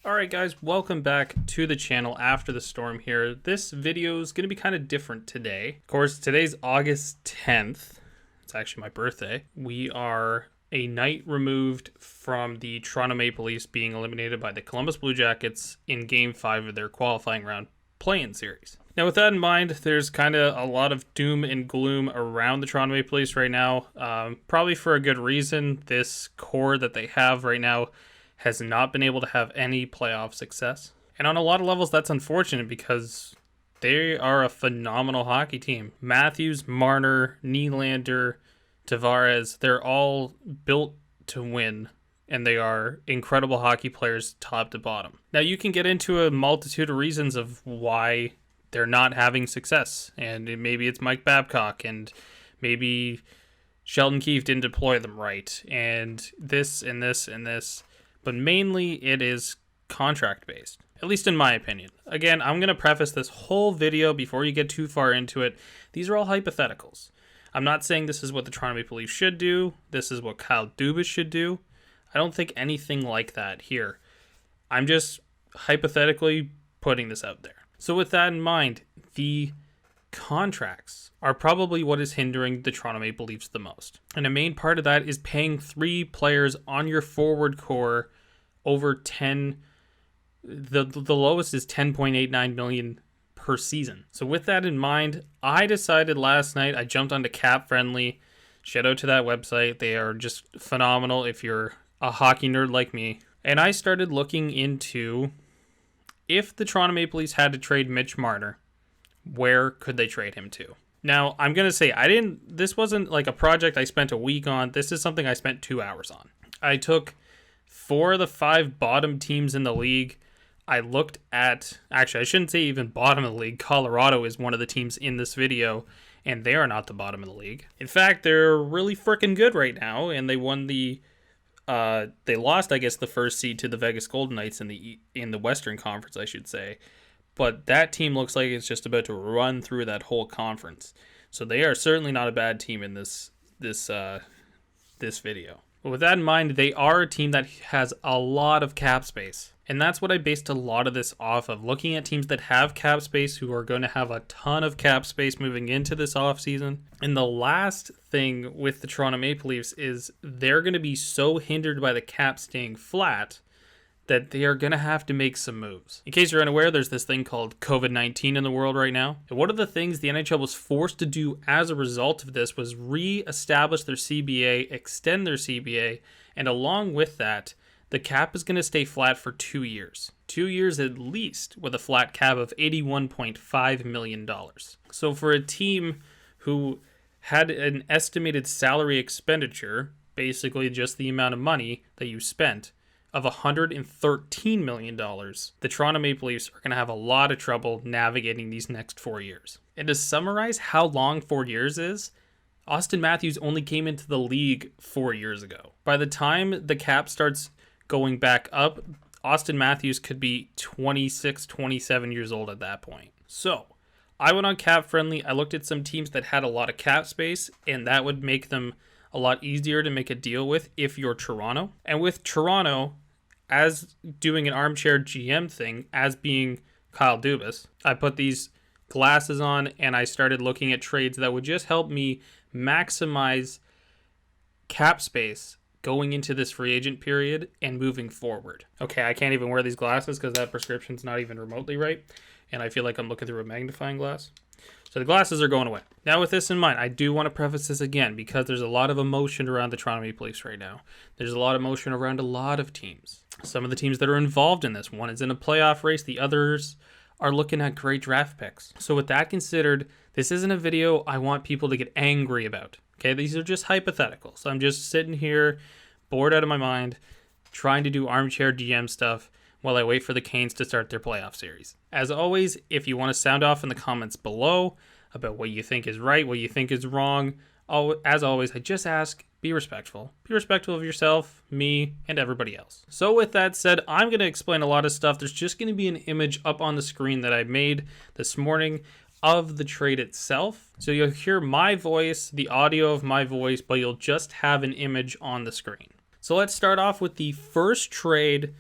Alright guys, welcome back to the channel after the storm here. This video is going to be kind of different today. Of course, today's August 10th. It's actually my birthday. We are a night removed from the Toronto Maple Leafs being eliminated by the Columbus Blue Jackets in Game 5 of their qualifying round play-in series. Now with that in mind, there's kind of a lot of doom and gloom around the Toronto Maple Leafs right now. Probably for a good reason. This core that they have right now has not been able to have any playoff success. And on a lot of levels, that's unfortunate because they are a phenomenal hockey team. Matthews, Marner, Nylander, Tavares, they're all built to win, and they are incredible hockey players top to bottom. Now, you can get into a multitude of reasons of why they're not having success, and maybe it's Mike Babcock, and maybe Sheldon Keefe didn't deploy them right, and this and this and this. But mainly it is contract based, at least in my opinion. Again, I'm going to preface this whole video before you get too far into it. These are all hypotheticals. I'm not saying this is what the Toronto Maple Leafs should do. This is what Kyle Dubas should do. I don't think anything like that here. I'm just hypothetically putting this out there. So with that in mind, the contracts are probably what is hindering the Toronto Maple Leafs the most. And a main part of that is paying 3 players on your forward core over 10. The lowest is $10.89 million per season. So with that in mind, I decided last night, I jumped onto Cap Friendly. Shout out to that website. They are just phenomenal if you're a hockey nerd like me. And I started looking into if the Toronto Maple Leafs had to trade Mitch Marner, where could they trade him to? Now, I'm going to say this wasn't like a project I spent a week on. This is something I spent 2 hours on. I took 4 of the 5 bottom teams in the league. I looked at, actually, I shouldn't say even bottom of the league. Colorado is one of the teams in this video, and they are not the bottom of the league. In fact, they're really freaking good right now, and they won they lost, I guess, the first seed to the Vegas Golden Knights in the Western Conference, I should say. But that team looks like it's just about to run through that whole conference. So they are certainly not a bad team in this video. But with that in mind, they are a team that has a lot of cap space. And that's what I based a lot of this off of. Looking at teams that have cap space who are going to have a ton of cap space moving into this offseason. And the last thing with the Toronto Maple Leafs is they're going to be so hindered by the cap staying flat that they are going to have to make some moves. In case you're unaware, there's this thing called COVID-19 in the world right now. And one of the things the NHL was forced to do as a result of this was re-establish their CBA, extend their CBA, and along with that, the cap is going to stay flat for 2 years. 2 years at least, with a flat cap of $81.5 million. So for a team who had an estimated salary expenditure, basically just the amount of money that you spent, of $113 million, the Toronto Maple Leafs are going to have a lot of trouble navigating these next 4 years. And to summarize how long 4 years is, Austin Matthews only came into the league 4 years ago. By the time the cap starts going back up, Austin Matthews could be 26, 27 years old at that point. So I went on Cap Friendly. I looked at some teams that had a lot of cap space, and that would make them a lot easier to make a deal with if you're Toronto. And with Toronto, as doing an armchair GM thing, as being Kyle Dubas, I put these glasses on and I started looking at trades that would just help me maximize cap space going into this free agent period and moving forward. Okay, I can't even wear these glasses because that prescription's not even remotely right, and I feel like I'm looking through a magnifying glass. So the glasses are going away. Now with this in mind, I do want to preface this again because there's a lot of emotion around the Toronto Maple Leafs right now. There's a lot of emotion around a lot of teams. Some of the teams that are involved in this, one is in a playoff race, the others are looking at great draft picks. So with that considered, this isn't a video I want people to get angry about. Okay, these are just hypotheticals. I'm just sitting here, bored out of my mind, trying to do armchair GM stuff while I wait for the Canes to start their playoff series. As always, if you want to sound off in the comments below about what you think is right, what you think is wrong, as always, I just ask, be respectful. Be respectful of yourself, me, and everybody else. So with that said, I'm going to explain a lot of stuff. There's just going to be an image up on the screen that I made this morning of the trade itself. So you'll hear my voice, the audio of my voice, but you'll just have an image on the screen. So let's start off with the first trade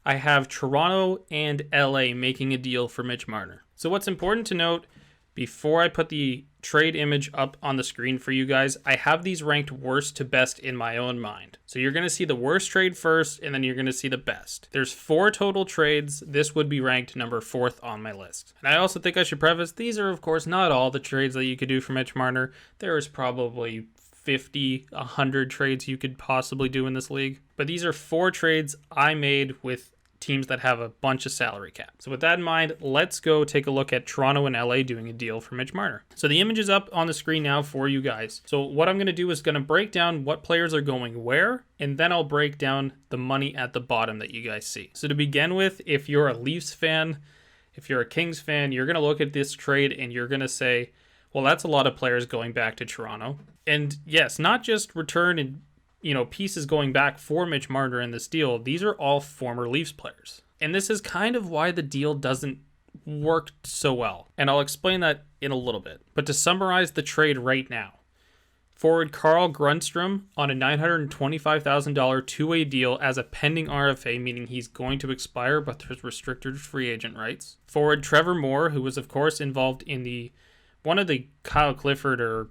I have Toronto and LA making a deal for Mitch Marner. So what's important to note, before I put the trade image up on the screen for you guys, I have these ranked worst to best in my own mind. So you're going to see the worst trade first, and then you're going to see the best. There's 4 total trades. This would be ranked number 4th on my list. And I also think I should preface, these are of course not all the trades that you could do for Mitch Marner. There is probably 50, 100 trades you could possibly do in this league. But these are 4 trades I made with teams that have a bunch of salary cap. So with that in mind, let's go take a look at Toronto and LA doing a deal for Mitch Marner. So the image is up on the screen now for you guys. So what I'm going to do is going to break down what players are going where, and then I'll break down the money at the bottom that you guys see. So to begin with, if you're a Leafs fan, if you're a Kings fan, you're going to look at this trade and you're going to say, well, that's a lot of players going back to Toronto. And yes, not just return and pieces going back for Mitch Marner in this deal. These are all former Leafs players. And this is kind of why the deal doesn't work so well. And I'll explain that in a little bit. But to summarize the trade right now, forward Carl Grundstrom on a $925,000 two-way deal as a pending RFA, meaning he's going to expire, but there's restricted free agent rights. Forward Trevor Moore, who was of course involved in one of the Kyle Clifford or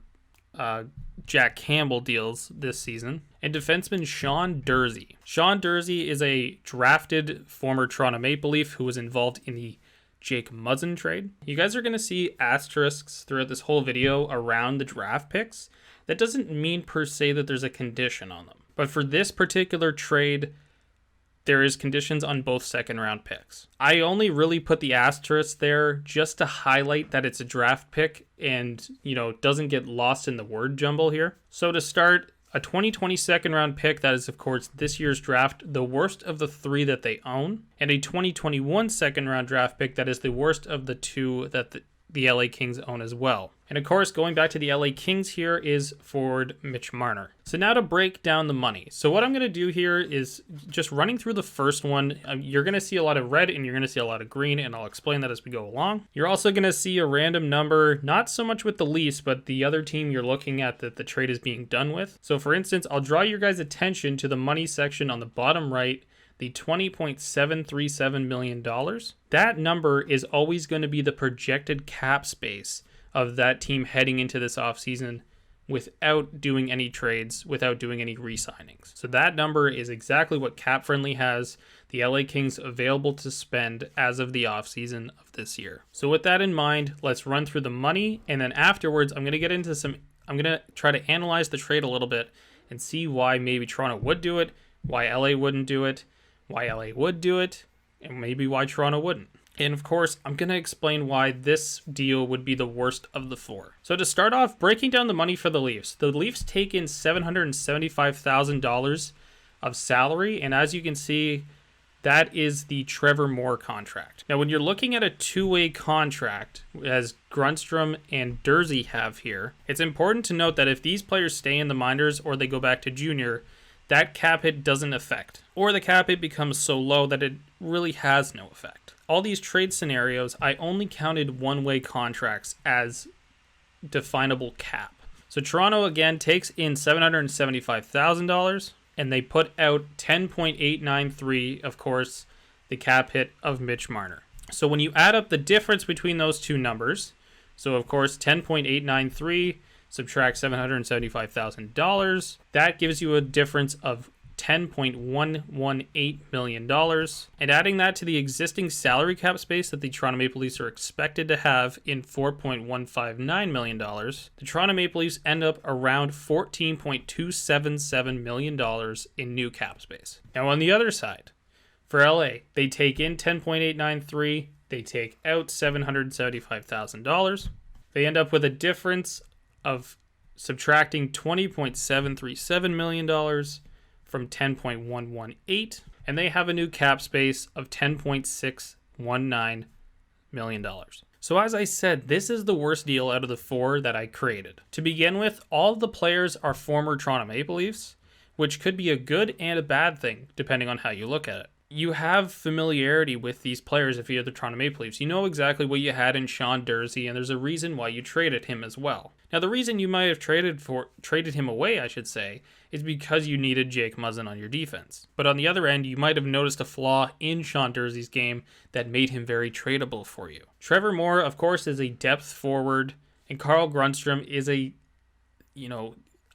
Jack Campbell deals this season, and defenseman Sean Durzi. Sean Durzi is a drafted former Toronto Maple Leaf who was involved in the Jake Muzzin trade. You guys are going to see asterisks throughout this whole video around the draft picks. That doesn't mean per se that there's a condition on them. But for this particular trade, there is conditions on both second round picks. I only really put the asterisk there just to highlight that it's a draft pick and, doesn't get lost in the word jumble here. So to start, a 2020 second round pick that is, of course, this year's draft, the worst of the 3 that they own, and a 2021 second round draft pick that is the worst of the 2 that the LA Kings own as well. And of course, going back to the LA Kings here is forward Mitch Marner. So now to break down the money. So what I'm going to do here is just running through the first one. You're going to see a lot of red and you're going to see a lot of green, and I'll explain that as we go along. You're also going to see a random number, not so much with the Leafs, but the other team you're looking at that the trade is being done with. So for instance, I'll draw your guys' attention to the money section on the bottom right, the $20.737 million. That number is always going to be the projected cap space of that team heading into this offseason without doing any trades, without doing any re-signings. So that number is exactly what Cap Friendly has the LA Kings available to spend as of the offseason of this year. So with that in mind, let's run through the money, and then afterwards I'm going to try to analyze the trade a little bit and see why maybe Toronto would do it, why LA wouldn't do it, why LA would do it, and maybe why Toronto wouldn't. And of course, I'm going to explain why this deal would be the worst of the 4. So to start off, breaking down the money for the Leafs take in $775,000 of salary, and as you can see, that is the Trevor Moore contract. Now, when you're looking at a two-way contract, as Grundstrom and Durzi have here, it's important to note that if these players stay in the minors or they go back to junior, that cap hit doesn't affect, or the cap hit becomes so low that it really has no effect. All these trade scenarios, I only counted one-way contracts as definable cap. So Toronto, again, takes in $775,000, and they put out $10.893, of course, the cap hit of Mitch Marner. So when you add up the difference between those two numbers, so of course $10.893 subtract $775,000, that gives you a difference of $10.118 million. And adding that to the existing salary cap space that the Toronto Maple Leafs are expected to have in $4.159 million, the Toronto Maple Leafs end up around $14.277 million in new cap space. Now on the other side, for LA, they take in $10.893, they take out $775,000. They end up with a difference of subtracting $20.737 million from $10.118, and they have a new cap space of $10.619 million. So as I said, this is the worst deal out of the 4 that I created. To begin with, all of the players are former Toronto Maple Leafs, which could be a good and a bad thing, depending on how you look at it. You have familiarity with these players if you're the Toronto Maple Leafs. You know exactly what you had in Sean Durzi, and there's a reason why you traded him as well. Now, the reason you might have traded him away, I should say, is because you needed Jake Muzzin on your defense. But on the other end, you might have noticed a flaw in Sean Durzi's game that made him very tradable for you. Trevor Moore, of course, is a depth forward, and Carl Grundstrom is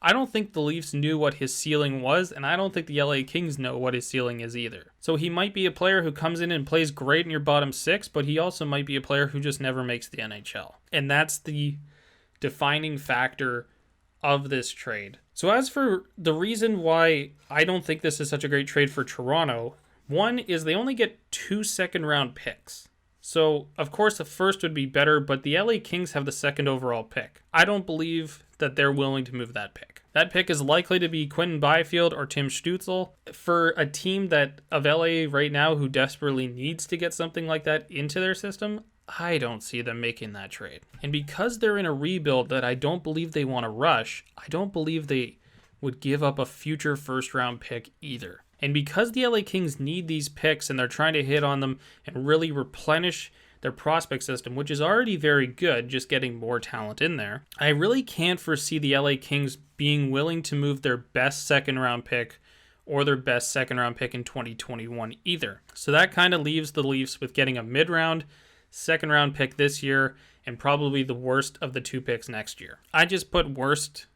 I don't think the Leafs knew what his ceiling was, and I don't think the LA Kings know what his ceiling is either. So he might be a player who comes in and plays great in your bottom six, but he also might be a player who just never makes the NHL. And that's the defining factor of this trade. So as for the reason why I don't think this is such a great trade for Toronto, one is they only get 2 second-round picks. So, of course, the first would be better, but the LA Kings have the second overall pick. I don't believe that they're willing to move that pick. That pick is likely to be Quentin Byfield or Tim Stützle. For a team that of LA right now who desperately needs to get something like that into their system, I don't see them making that trade. And because they're in a rebuild that I don't believe they want to rush, I don't believe they would give up a future first-round pick either. And because the LA Kings need these picks and they're trying to hit on them and really replenish their prospect system, which is already very good, just getting more talent in there, I really can't foresee the LA Kings being willing to move their best second-round pick or their best second-round pick in 2021 either. So that kind of leaves the Leafs with getting a mid-round, second-round pick this year and probably the worst of the 2 picks next year. I just put worst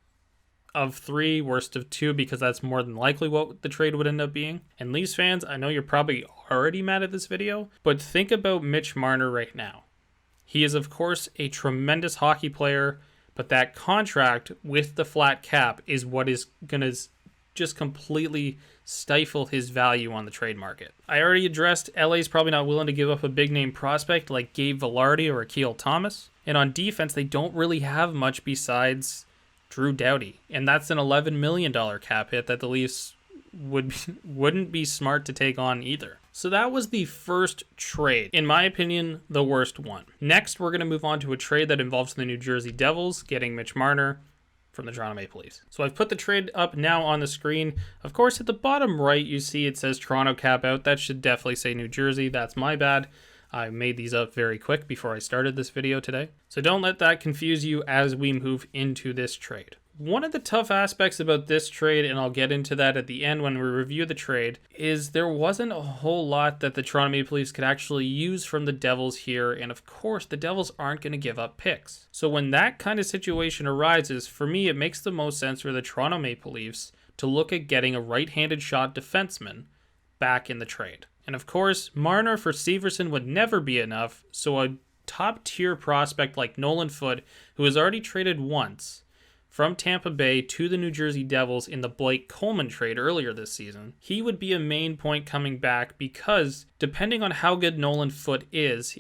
of 3, worst of 2, because that's more than likely what the trade would end up being. And Leafs fans, I know you're probably already mad at this video, but think about Mitch Marner right now. He is, of course, a tremendous hockey player, but that contract with the flat cap is what is going to just completely stifle his value on the trade market. I already addressed LA's probably not willing to give up a big name prospect like Gabe Vilardi or Akil Thomas. And on defense, they don't really have much besides Drew Doughty, and that's an $11 million cap hit that the Leafs wouldn't be smart to take on either. So that was the first trade. In my opinion, the worst one. Next, we're going to move on to a trade that involves the New Jersey Devils getting Mitch Marner from the Toronto Maple Leafs. So I've put the trade up now on the screen. Of course, at the bottom right, you see it says Toronto cap out. That should definitely say New Jersey. That's my bad. I made these up very quick before I started this video today. So don't let that confuse you as we move into this trade. One of the tough aspects about this trade, and I'll get into that at the end when we review the trade, is there wasn't a whole lot that the Toronto Maple Leafs could actually use from the Devils here, and of course the Devils aren't going to give up picks. So when that kind of situation arises, for me it makes the most sense for the Toronto Maple Leafs to look at getting a right-handed shot defenseman back in the trade. And of course, Marner for Severson would never be enough, so a top-tier prospect like Nolan Foote, who has already traded once from Tampa Bay to the New Jersey Devils in the Blake Coleman trade earlier this season, he would be a main point coming back because depending on how good Nolan Foote is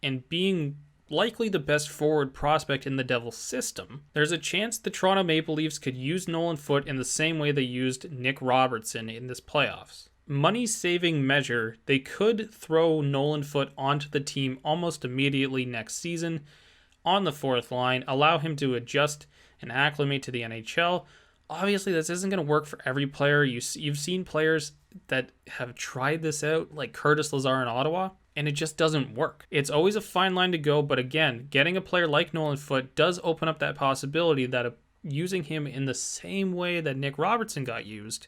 and being likely the best forward prospect in the Devils system, there's a chance the Toronto Maple Leafs could use Nolan Foote in the same way they used Nick Robertson in this playoffs. Money-saving measure, they could throw Nolan Foote onto the team almost immediately next season on the fourth line, allow him to adjust and acclimate to the NHL. Obviously, this isn't going to work for every player. You've seen players that have tried this out, like Curtis Lazar in Ottawa, and it just doesn't work. It's always a fine line to go, but again, getting a player like Nolan Foote does open up that possibility that using him in the same way that Nick Robertson got used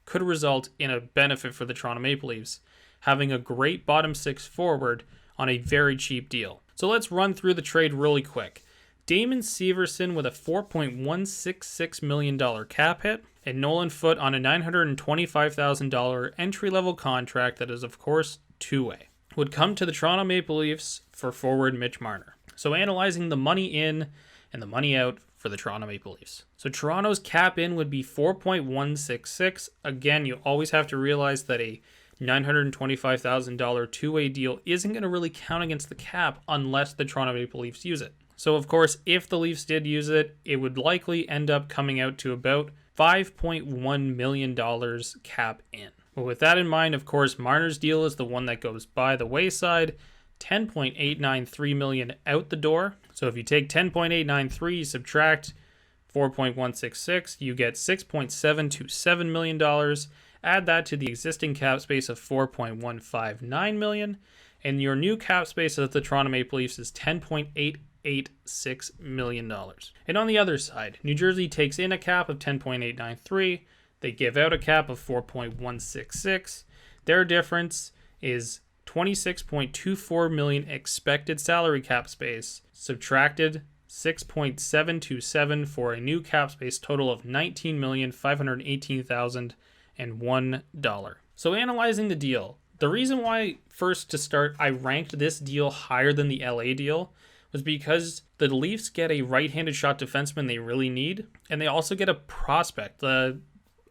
could result in a benefit for the Toronto Maple Leafs, having a great bottom six forward on a very cheap deal. So let's run through the trade really quick. Damon Severson with a $4.166 million cap hit, and Nolan Foote on a $925,000 entry-level contract that is, of course, two-way, would come to the Toronto Maple Leafs for forward Mitch Marner. So analyzing the money in and the money out for the Toronto Maple Leafs. So Toronto's cap in would be 4.166. Again, you always have to realize that a $925,000 two-way deal isn't going to really count against the cap unless the Toronto Maple Leafs use it. So of course, if the Leafs did use it, it would likely end up coming out to about $5.1 million cap in. But with that in mind, of course, Marner's deal is the one that goes by the wayside. $10.893 million out the door. So if you take 10.893, you subtract 4.166, you get $6.727 million. Add that to the existing cap space of $4.159 million, and your new cap space of the Toronto Maple Leafs is $10.886 million. And on the other side, New Jersey takes in a cap of 10.893, They give out a cap of 4.166. Their difference is 26.24 million expected salary cap space, subtracted 6.727 for a new cap space total of $19,518,001. So analyzing the deal, the reason why first to start I ranked this deal higher than the LA deal was because the Leafs get a right-handed shot defenseman they really need, and they also get a prospect, a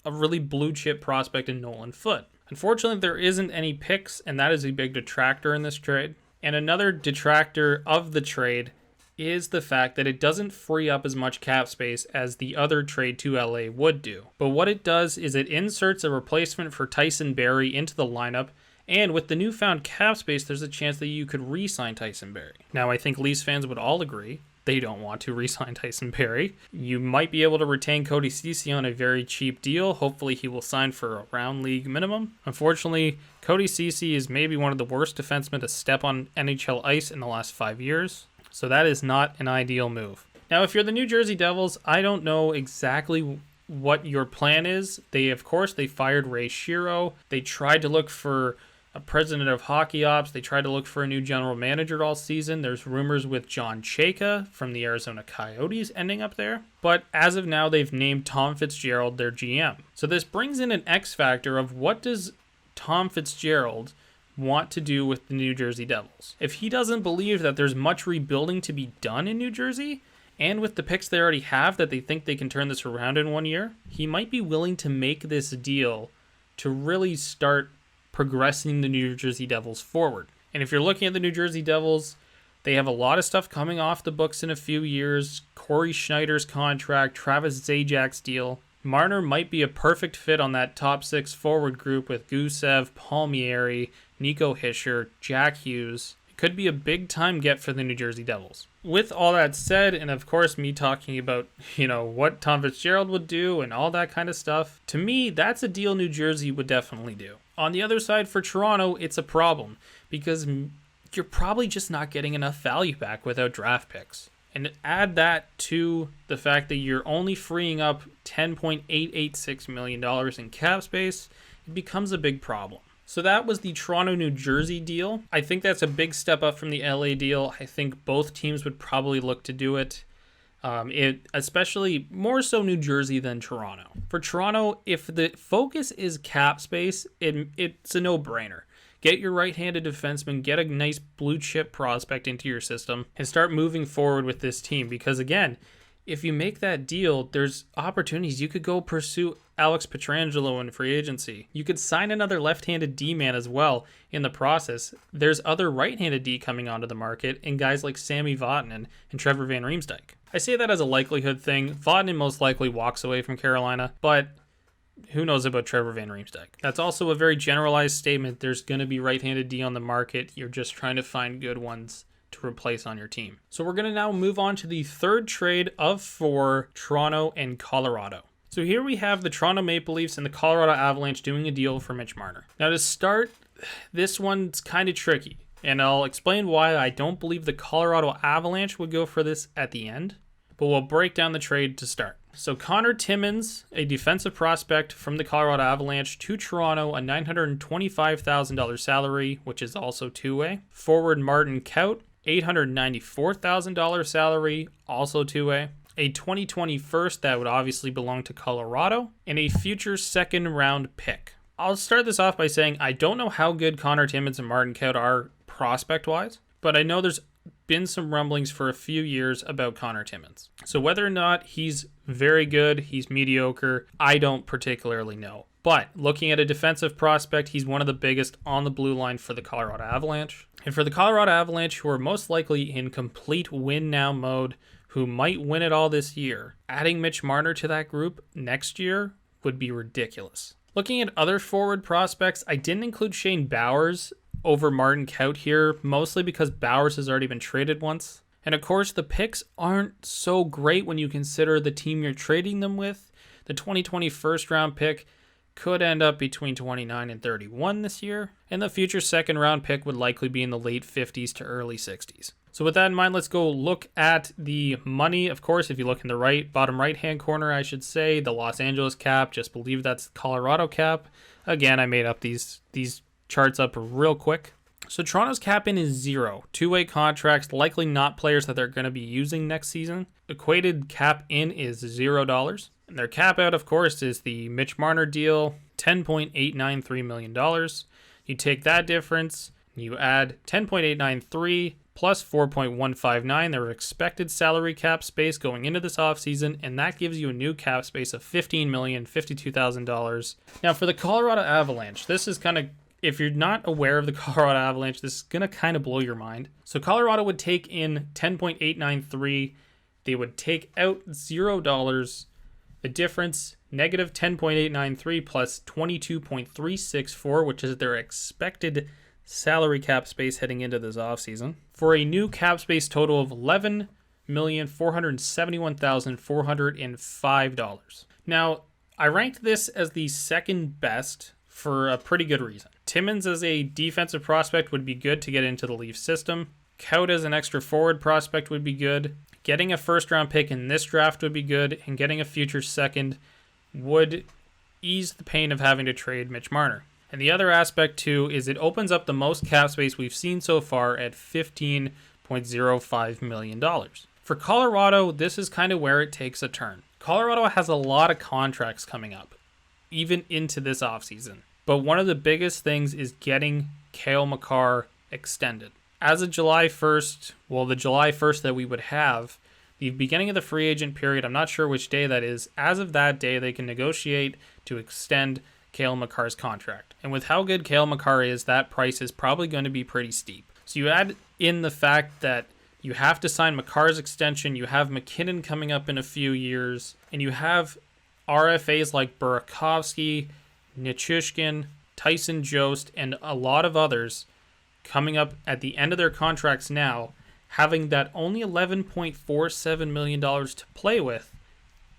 really blue chip prospect in Nolan Foote. Unfortunately, there isn't any picks, and that is a big detractor in this trade. And another detractor of the trade is the fact that it doesn't free up as much cap space as the other trade to LA would do. But what it does is it inserts a replacement for Tyson Barrie into the lineup, and with the newfound cap space, there's a chance that you could re-sign Tyson Barrie. Now, I think Leafs fans would all agree they don't want to re-sign Tyson Barrie. You might be able to retain Cody Ceci on a very cheap deal. Hopefully he will sign for a round league minimum. Unfortunately, Cody Ceci is maybe one of the worst defensemen to step on NHL ice in the last 5 years. So that is not an ideal move. Now, if you're the New Jersey Devils, I don't know exactly what your plan is. They fired Ray Shero. They tried to look for a president of hockey ops. They tried to look for a new general manager all season. There's rumors with John Chayka from the Arizona Coyotes ending up there. But as of now, they've named Tom Fitzgerald their GM. So this brings in an X factor of what does Tom Fitzgerald want to do with the New Jersey Devils? If he doesn't believe that there's much rebuilding to be done in New Jersey, and with the picks they already have that they think they can turn this around in 1 year, he might be willing to make this deal to really start progressing the New Jersey Devils forward. And if you're looking at the New Jersey Devils, they have a lot of stuff coming off the books in a few years. Corey Schneider's contract, Travis Zajak's deal. Marner might be a perfect fit on that top six forward group with Gusev, Palmieri, Nico Hischier, Jack Hughes. It could be a big time get for the New Jersey Devils. With all that said, and of course me talking about, what Tom Fitzgerald would do and all that kind of stuff, to me, that's a deal New Jersey would definitely do. On the other side, for Toronto, it's a problem because you're probably just not getting enough value back without draft picks. And add that to the fact that you're only freeing up $10.886 million in cap space, it becomes a big problem. So that was the Toronto-New Jersey deal. I think that's a big step up from the LA deal. I think both teams would probably look to do it. Especially more so New Jersey than Toronto. For Toronto, if the focus is cap space, it's a no-brainer. Get your right-handed defenseman, get a nice blue chip prospect into your system, and start moving forward with this team. Because again, if you make that deal, there's opportunities. You could go pursue Alex Pietrangelo in free agency. You could sign another left-handed D-man as well in the process. There's other right-handed D coming onto the market, and guys like Sami Vatanen and Trevor Van Riemsdyk. I say that as a likelihood thing. Vatanen most likely walks away from Carolina, but who knows about Trevor Van Riemsdyk? That's also a very generalized statement. There's going to be right-handed D on the market. You're just trying to find good ones to replace on your team. So we're going to now move on to the third trade of 4, Toronto and Colorado. So here we have the Toronto Maple Leafs and the Colorado Avalanche doing a deal for Mitch Marner. Now to start, this one's kind of tricky, and I'll explain why I don't believe the Colorado Avalanche would go for this at the end, but we'll break down the trade to start. So Connor Timmins, a defensive prospect from the Colorado Avalanche to Toronto, a $925,000 salary, which is also two-way. Forward Martin Kaut, $894,000 salary, also two-way. A 2020 first that would obviously belong to Colorado, and a future second round pick. I'll start this off by saying I don't know how good Connor Timmins and Martin Kaut are prospect-wise, but I know there's been some rumblings for a few years about Connor Timmins. So whether or not he's very good, he's mediocre, I don't particularly know. But looking at a defensive prospect, he's one of the biggest on the blue line for the Colorado Avalanche. And for the Colorado Avalanche, who are most likely in complete win-now mode, who might win it all this year, adding Mitch Marner to that group next year would be ridiculous. Looking at other forward prospects, I didn't include Shane Bowers over Martin Kaut here, mostly because Bowers has already been traded once. And of course, the picks aren't so great when you consider the team you're trading them with. The 2020 first round pick could end up between 29 and 31 this year, and the future second round pick would likely be in the late 50s to early 60s. So with that in mind, let's go look at the money. Of course, if you look in the bottom right-hand corner, I should say, the Los Angeles cap, just believe that's Colorado cap. Again, I made up these charts up real quick. So Toronto's cap in is 0. Two-way contracts, likely not players that they're going to be using next season. Equated cap in is $0. And their cap out, of course, is the Mitch Marner deal, $10.893 million. You take that difference, you add 10.893 plus 4.159, their expected salary cap space going into this offseason, and that gives you a new cap space of $15,052,000. Now, for the Colorado Avalanche, this is kind of, if you're not aware of the Colorado Avalanche, this is going to kind of blow your mind. So Colorado would take in 10.893, they would take out $0. The difference, negative 10.893 plus 22.364, which is their expected salary cap space heading into this offseason, for a new cap space total of $11,471,405. Now, I ranked this as the second best for a pretty good reason. Timmins as a defensive prospect would be good to get into the Leafs system. Kaut as an extra forward prospect would be good. Getting a first-round pick in this draft would be good, and getting a future second would ease the pain of having to trade Mitch Marner. And the other aspect, too, is it opens up the most cap space we've seen so far at $15.05 million. For Colorado, this is kind of where it takes a turn. Colorado has a lot of contracts coming up, even into this offseason. But one of the biggest things is getting Cale Makar extended. As of July 1st, the July 1st that we would have, the beginning of the free agent period, I'm not sure which day that is, as of that day, they can negotiate to extend Cale Makar's contract. And with how good Cale Makar is, that price is probably going to be pretty steep. So you add in the fact that you have to sign Makar's extension, you have McKinnon coming up in a few years, and you have RFAs like Burakovsky, Nichushkin, Tyson Jost, and a lot of others coming up at the end of their contracts now, having that only $11.47 million to play with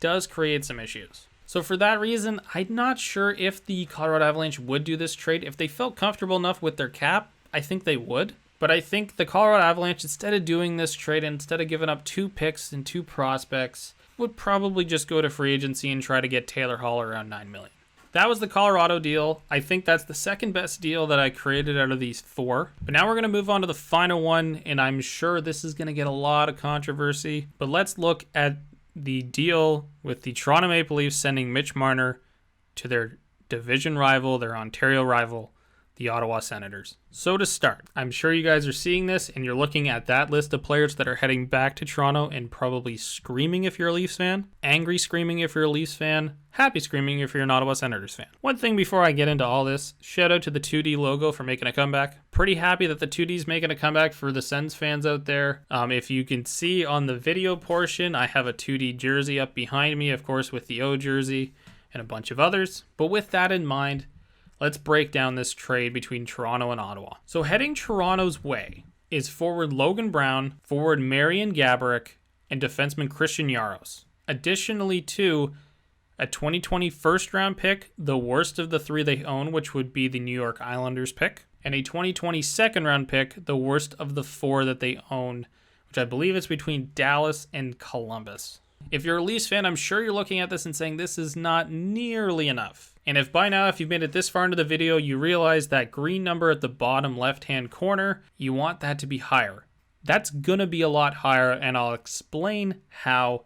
does create some issues. So for that reason, I'm not sure if the Colorado Avalanche would do this trade. If they felt comfortable enough with their cap, I think they would. But I think the Colorado Avalanche, instead of doing this trade, instead of giving up 2 picks and 2 prospects, would probably just go to free agency and try to get Taylor Hall around $9 million. That was the Colorado deal. I think that's the second best deal that I created out of these 4. But now we're going to move on to the final one, and I'm sure this is going to get a lot of controversy. But let's look at the deal with the Toronto Maple Leafs sending Mitch Marner to their division rival, their Ontario rival, the Ottawa Senators. So to start, I'm sure you guys are seeing this and you're looking at that list of players that are heading back to Toronto and probably screaming if you're a Leafs fan, angry screaming if you're a Leafs fan, happy screaming if you're an Ottawa Senators fan. One thing before I get into all this, shout out to the 2D logo for making a comeback. Pretty happy that the 2D's making a comeback for the Sens fans out there. If you can see on the video portion, I have a 2D jersey up behind me, of course, with the O jersey and a bunch of others. But with that in mind, let's break down this trade between Toronto and Ottawa. So heading Toronto's way is forward Logan Brown, forward Marian Gaborik, and defenseman Christian Jaros. Additionally, too, a 2020 first-round pick, the worst of the 3 they own, which would be the New York Islanders pick, and a 2020 second-round pick, the worst of the 4 that they own, which I believe is between Dallas and Columbus. If you're a Leafs fan, I'm sure you're looking at this and saying this is not nearly enough. And if by now, if you've made it this far into the video, you realize that green number at the bottom left-hand corner, you want that to be higher. That's going to be a lot higher, and I'll explain how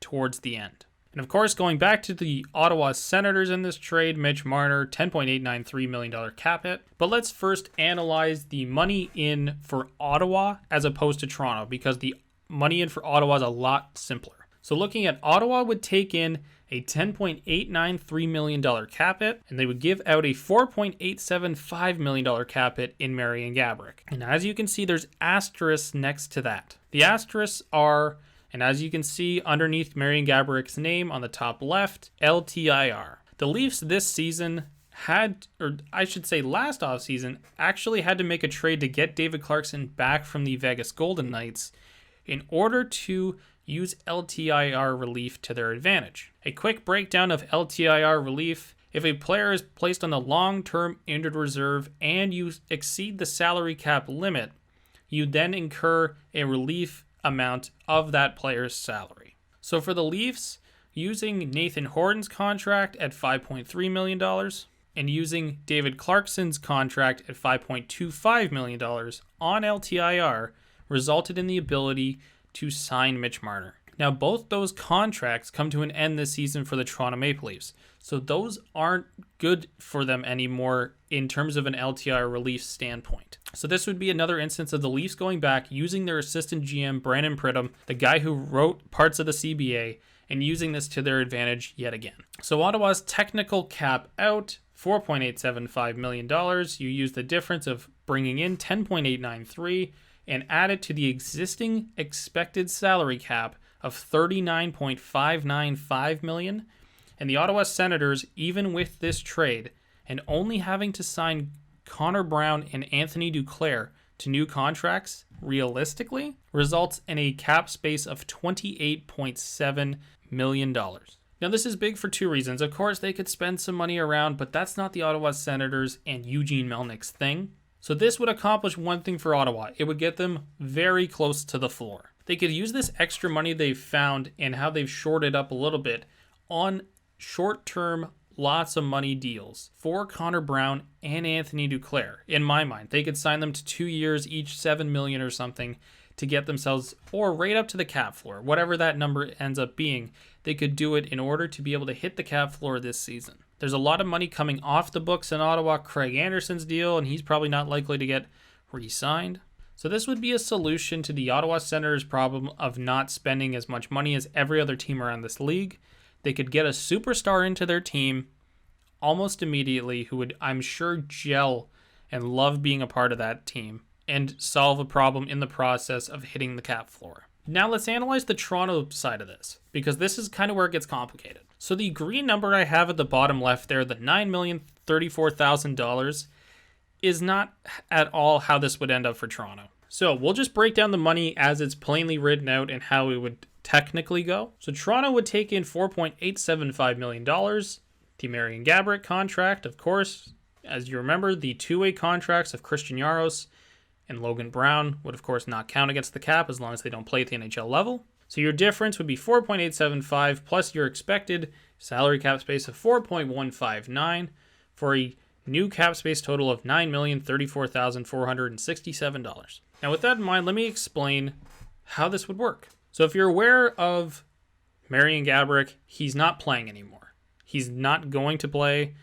towards the end. And of course, going back to the Ottawa Senators in this trade, Mitch Marner, $10.893 million cap hit. But let's first analyze the money in for Ottawa as opposed to Toronto, because the money in for Ottawa is a lot simpler. So looking at Ottawa would take in a $10.893 million cap hit, and they would give out a $4.875 million cap hit in Marian Gaborik. And as you can see, there's asterisks next to that. The asterisks are, and as you can see underneath Marian Gaborik's name on the top left, LTIR. The Leafs this season had, or I should say last offseason, actually had to make a trade to get David Clarkson back from the Vegas Golden Knights in order to use LTIR relief to their advantage. A quick breakdown of LTIR relief: if a player is placed on the long-term injured reserve and you exceed the salary cap limit, you then incur a relief amount of that player's salary. So for the Leafs, using Nathan Horton's contract at $5.3 million and using David Clarkson's contract at $5.25 million on LTIR resulted in the ability to sign Mitch Marner. Now, both those contracts come to an end this season for the Toronto Maple Leafs, so those aren't good for them anymore in terms of an LTIR relief standpoint. So this would be another instance of the Leafs going back, using their assistant GM, Brandon Pridham, the guy who wrote parts of the CBA, and using this to their advantage yet again. So Ottawa's technical cap out, $4.875 million. You use the difference of bringing in $10.893 and add it to the existing expected salary cap of $39.595 million. And the Ottawa Senators, even with this trade, and only having to sign Connor Brown and Anthony Duclair to new contracts, realistically, results in a cap space of $28.7 million. Now, this is big for two reasons. Of course, they could spend some money around, but that's not the Ottawa Senators and Eugene Melnick's thing. So this would accomplish one thing for Ottawa. It would get them very close to the floor. They could use this extra money they've found and how they've shorted up a little bit on short-term, lots of money deals for Connor Brown and Anthony Duclair. In my mind, they could sign them to 2 years, each $7 million or something, to get themselves, or right up to the cap floor, whatever that number ends up being. They could do it in order to be able to hit the cap floor this season. There's a lot of money coming off the books in Ottawa. Craig Anderson's deal, and he's probably not likely to get re-signed. So this would be a solution to the Ottawa Senators' problem of not spending as much money as every other team around this league. They could get a superstar into their team almost immediately who would, I'm sure, gel and love being a part of that team and solve a problem in the process of hitting the cap floor. Now let's analyze the Toronto side of this, because this is kind of where it gets complicated. So the green number I have at the bottom left there, the $9,034,000, is not at all how this would end up for Toronto. So we'll just break down the money as it's plainly written out and how it would technically go. So Toronto would take in $4.875 million, the Marian Gaborik contract, of course. As you remember, the two-way contracts of Christian Jaros and Logan Brown would, of course, not count against the cap as long as they don't play at the NHL level. So your difference would be 4.875 plus your expected salary cap space of 4.159 for a new cap space total of $9,034,467. Now, with that in mind, let me explain how this would work. So if you're aware of Marian Gaborik, he's not playing anymore. He's not going to play.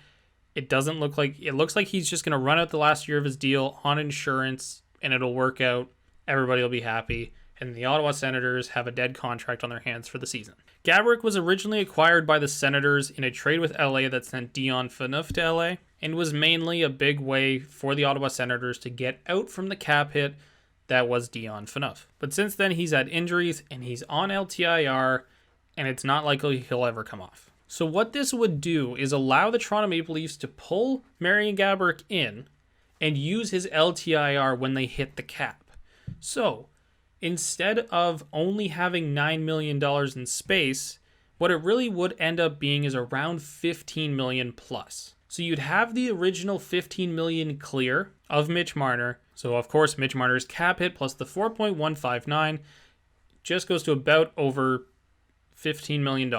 It looks like he's just going to run out the last year of his deal on insurance, and it'll work out. Everybody will be happy. And the Ottawa Senators have a dead contract on their hands for the season. Gaborik was originally acquired by the Senators in a trade with LA that sent Dion Phaneuf to LA, and was mainly a big way for the Ottawa Senators to get out from the cap hit that was Dion Phaneuf. But since then, he's had injuries, and he's on LTIR, and it's not likely he'll ever come off. So what this would do is allow the Toronto Maple Leafs to pull Marian Gaborik in and use his LTIR when they hit the cap. So instead of only having $9 million in space, what it really would end up being is around $15 million plus. So you'd have the original $15 million clear of Mitch Marner. So of course, Mitch Marner's cap hit plus the 4.159 just goes to about over $15 million.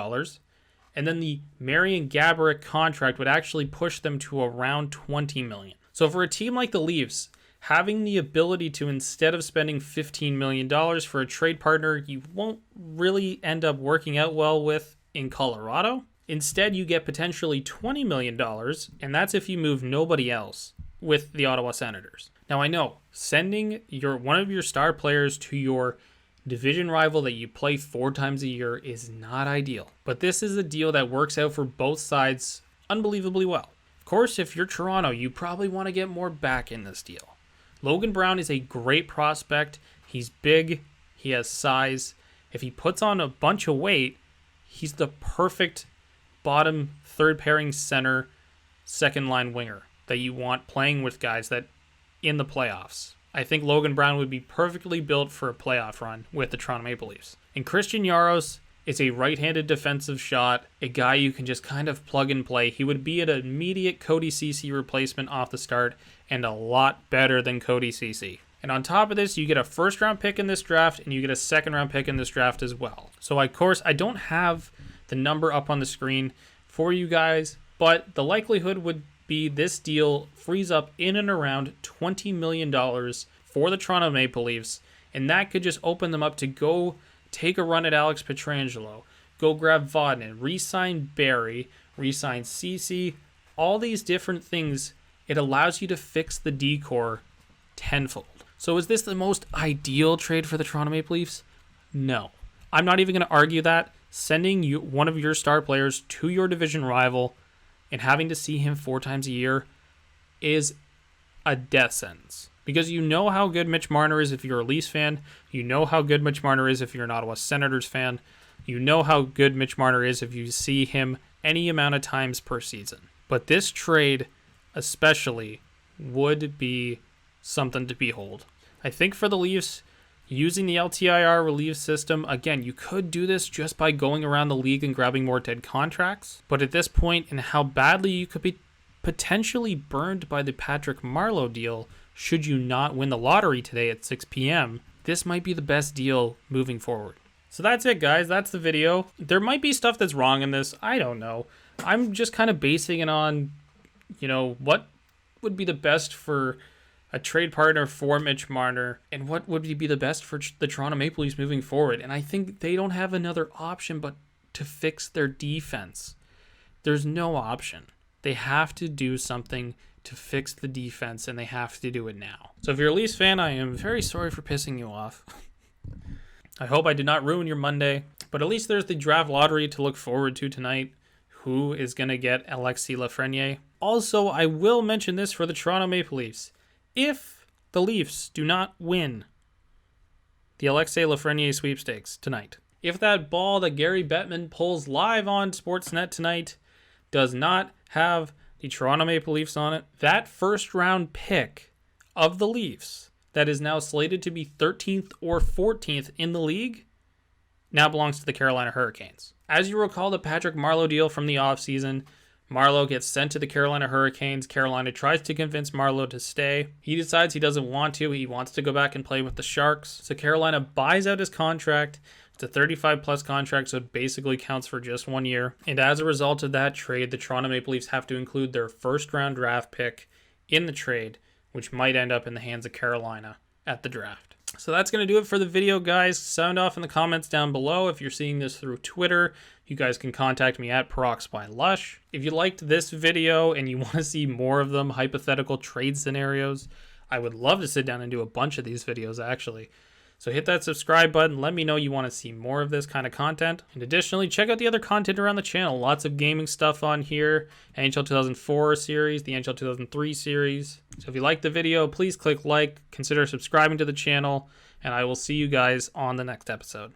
And then the Marian Gaborik contract would actually push them to around $20 million. So for a team like the Leafs, having the ability to, instead of spending $15 million for a trade partner you won't really end up working out well with in Colorado, instead you get potentially $20 million, and that's if you move nobody else with the Ottawa Senators. Now I know, sending one of your star players to your division rival that you play 4 times a year is not ideal, but this is a deal that works out for both sides unbelievably well. Of course, if you're Toronto, you probably want to get more back in this deal. Logan Brown is a great prospect. He's big. He has size. If he puts on a bunch of weight, he's the perfect bottom third pairing center, second line winger that you want playing with guys that in the playoffs. I think Logan Brown would be perfectly built for a playoff run with the Toronto Maple Leafs. And Christian Jaros is a right-handed defensive shot, a guy you can just kind of plug and play. He would be an immediate Cody Ceci replacement off the start, and a lot better than Cody Ceci. And on top of this, you get a first round pick in this draft and you get a second round pick in this draft as well. So of course, I don't have the number up on the screen for you guys, but the likelihood would be this deal frees up in and around $20 million for the Toronto Maple Leafs. And that could just open them up to go take a run at Alex Pietrangelo, go grab Vodden, re-sign Barry, re-sign Ceci, all these different things. It allows you to fix the D-core tenfold. So is this the most ideal trade for the Toronto Maple Leafs? No. I'm not even going to argue that. Sending one of your star players to your division rival and having to see him 4 times a year is a death sentence. Because you know how good Mitch Marner is if you're a Leafs fan. You know how good Mitch Marner is if you're an Ottawa Senators fan. You know how good Mitch Marner is if you see him any amount of times per season. But this trade especially would be something to behold. I think for the Leafs, using the LTIR relief system, again, you could do this just by going around the league and grabbing more dead contracts. But at this point, and how badly you could be potentially burned by the Patrick Marleau deal, should you not win the lottery today at 6 p.m., this might be the best deal moving forward. So that's it, guys. That's the video. There might be stuff that's wrong in this. I don't know. I'm just kind of basing it on, what would be the best for a trade partner for Mitch Marner and what would be the best for the Toronto Maple Leafs moving forward. And I think they don't have another option but to fix their defense. There's no option. They have to do something to fix the defense, and they have to do it now. So if you're a Leafs fan, I am very sorry for pissing you off. I hope I did not ruin your Monday, but at least there's the draft lottery to look forward to tonight. Who is going to get Alexis Lafreniere? Also, I will mention this for the Toronto Maple Leafs. If the Leafs do not win the Alexis Lafreniere sweepstakes tonight, if that ball that Gary Bettman pulls live on Sportsnet tonight does not have the Toronto Maple Leafs on it, that first round pick of the Leafs that is now slated to be 13th or 14th in the league now belongs to the Carolina Hurricanes. As you recall the Patrick Marleau deal from the offseason, Marleau gets sent to the Carolina Hurricanes. Carolina tries to convince Marleau to stay. He decides he doesn't want to. He wants to go back and play with the Sharks. So Carolina buys out his contract. It's a 35-plus contract, so it basically counts for just 1 year. And as a result of that trade, the Toronto Maple Leafs have to include their first-round draft pick in the trade, which might end up in the hands of Carolina at the draft. So that's going to do it for the video, guys. Sound off in the comments down below. If you're seeing this through Twitter, you guys can contact me at PeroxByLush. If you liked this video and you want to see more of them, hypothetical trade scenarios, I would love to sit down and do a bunch of these videos, actually. So hit that subscribe button. Let me know you want to see more of this kind of content. And additionally, check out the other content around the channel. Lots of gaming stuff on here. NHL 2004 series, the NHL 2003 series. So if you liked the video, please click like, consider subscribing to the channel, and I will see you guys on the next episode.